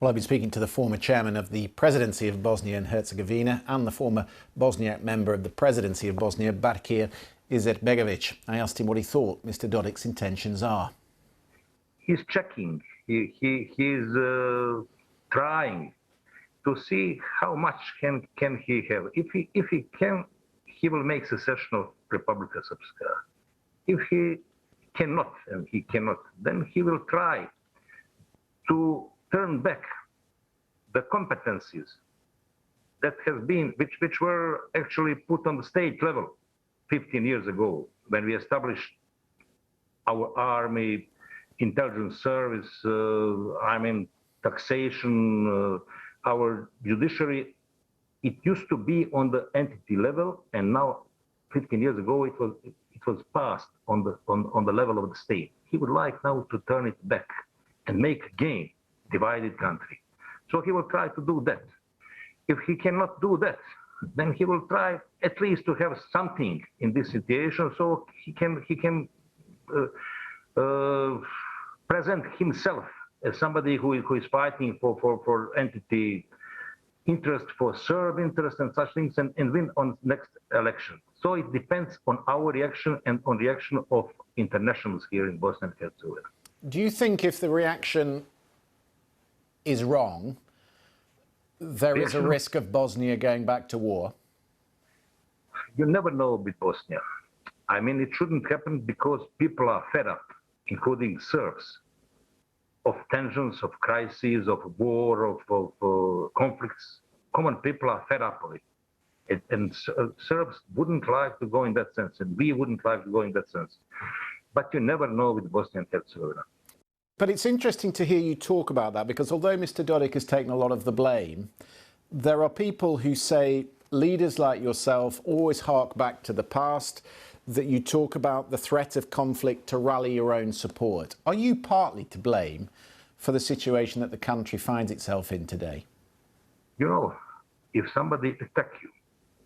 Well, I've been speaking to the former chairman of the presidency of Bosnia and Herzegovina and the former Bosniak member of the presidency of Bosnia, Bakir Izetbegović. I asked him what he thought Mr. Dodik's intentions are. He's checking. He's trying to see how much can he have. If he can, he will make secession of Republika Srpska. If he cannot, and he cannot, then he will try to turn back the competencies that have been, which were actually put on the state level 15 years ago when we established our army, intelligence service, taxation, our judiciary. It used to be on the entity level, and now 15 years ago it was passed on the level of the state. He would like now to turn it back and make again divided country. So he will try to do that. If he cannot do that, then he will try at least to have something in this situation, so he can present himself as somebody who is fighting for entity interest, for Serb interest and such things, and win on next election. So it depends on our reaction and on reaction of internationals here in Bosnia and Herzegovina. Do you think if the reaction is wrong, there is a risk of Bosnia going back to war? You never know with Bosnia. I mean, it shouldn't happen because people are fed up, including Serbs, of tensions, of crises, of war, of conflicts. Common people are fed up of it. And Serbs wouldn't like to go in that sense, and we wouldn't like to go in that sense. But you never know with Bosnia and Herzegovina. But it's interesting to hear you talk about that, because although Mr. Dodik has taken a lot of the blame, there are people who say leaders like yourself always hark back to the past, that you talk about the threat of conflict to rally your own support. Are you partly to blame for the situation that the country finds itself in today? You know, if somebody attacks you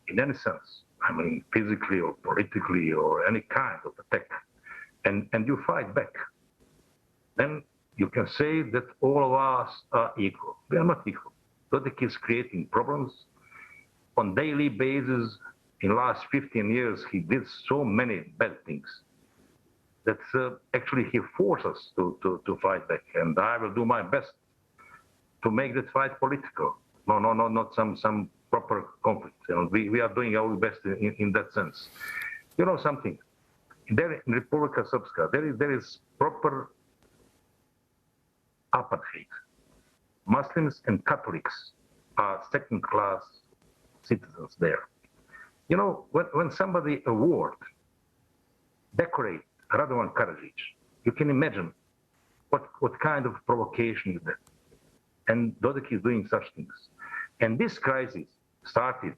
in any sense, I mean physically or politically or any kind of attack, and you fight back, then you can say that all of us are equal. We are not equal. Dodik is creating problems on daily basis. In the last 15 years, he did so many bad things that actually he forced us to fight back. And I will do my best to make that fight political. No, not some proper conflict. You know, we are doing our best in that sense. You know something? There in Republika Srpska, there is proper apartheid. Muslims and Catholics are second-class citizens there. You know, when somebody decorate Radovan Karadzic, you can imagine what kind of provocation is that. And Dodik is doing such things. And this crisis started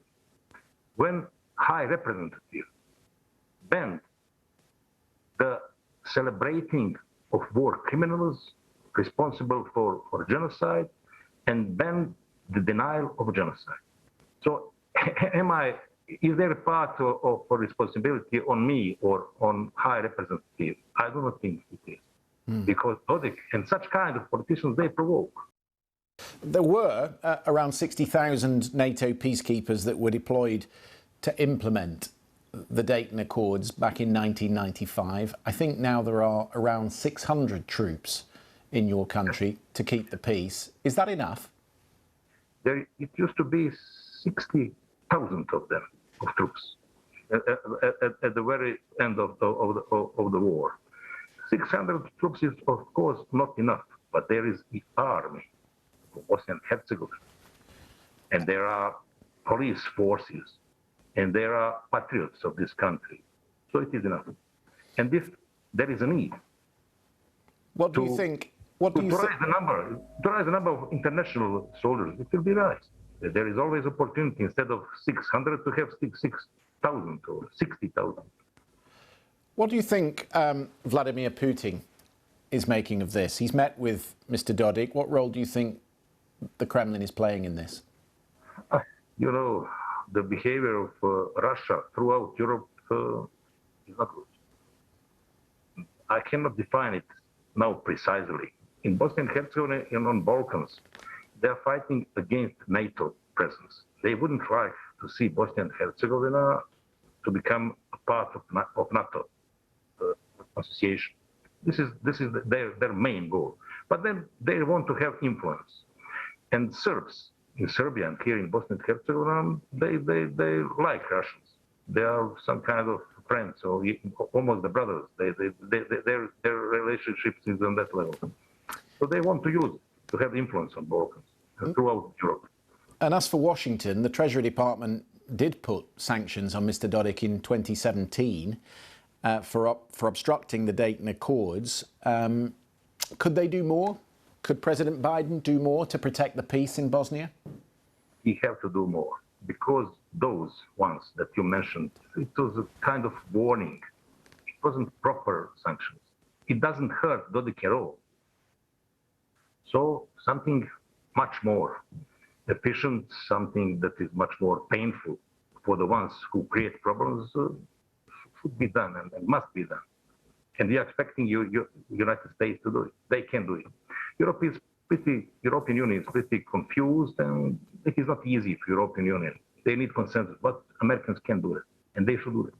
when High Representative banned the celebrating of war criminals responsible for genocide and banned the denial of genocide. So is there a part of responsibility on me or on High Representative? I do not think it is. Because Dodik and such kind of politicians, they provoke. There were around 60,000 NATO peacekeepers that were deployed to implement the Dayton Accords back in 1995. I think now there are around 600 troops in your country to keep the peace. Is that enough? It used to be 60,000 of them, of troops, at the very end of the war. 600 troops is, of course, not enough, but there is the army of Bosnia and Herzegovina, and there are police forces, and there are patriots of this country. So it is enough. And if there is a need, what do you think? To raise the number of international soldiers, it will be right. There is always opportunity, instead of 600, to have 6,000 or 60,000. What do you think Vladimir Putin is making of this? He's met with Mr. Dodik. What role do you think the Kremlin is playing in this? You know, the behavior of Russia throughout Europe is not good. I cannot define it now precisely. In Bosnia and Herzegovina and on Balkans, they are fighting against NATO presence. They wouldn't like to see Bosnia and Herzegovina to become a part of NATO association. This is their main goal. But then they want to have influence. And Serbs in Serbia and here in Bosnia and Herzegovina, they like Russians. They are some kind of friends or almost the brothers. Their relationships is on that level. So they want to use it to have influence on Balkans and throughout Europe. And as for Washington, the Treasury Department did put sanctions on Mr. Dodik in 2017 for obstructing the Dayton Accords. Could they do more? Could President Biden do more to protect the peace in Bosnia? He have to do more, because those ones that you mentioned, it was a kind of warning. It wasn't proper sanctions. It doesn't hurt Dodik at all. So something much more efficient, something that is much more painful for the ones who create problems should be done and must be done. And we are expecting United States to do it. They can do it. European Union is pretty confused, and it is not easy for European Union. They need consensus, but Americans can do it, and they should do it.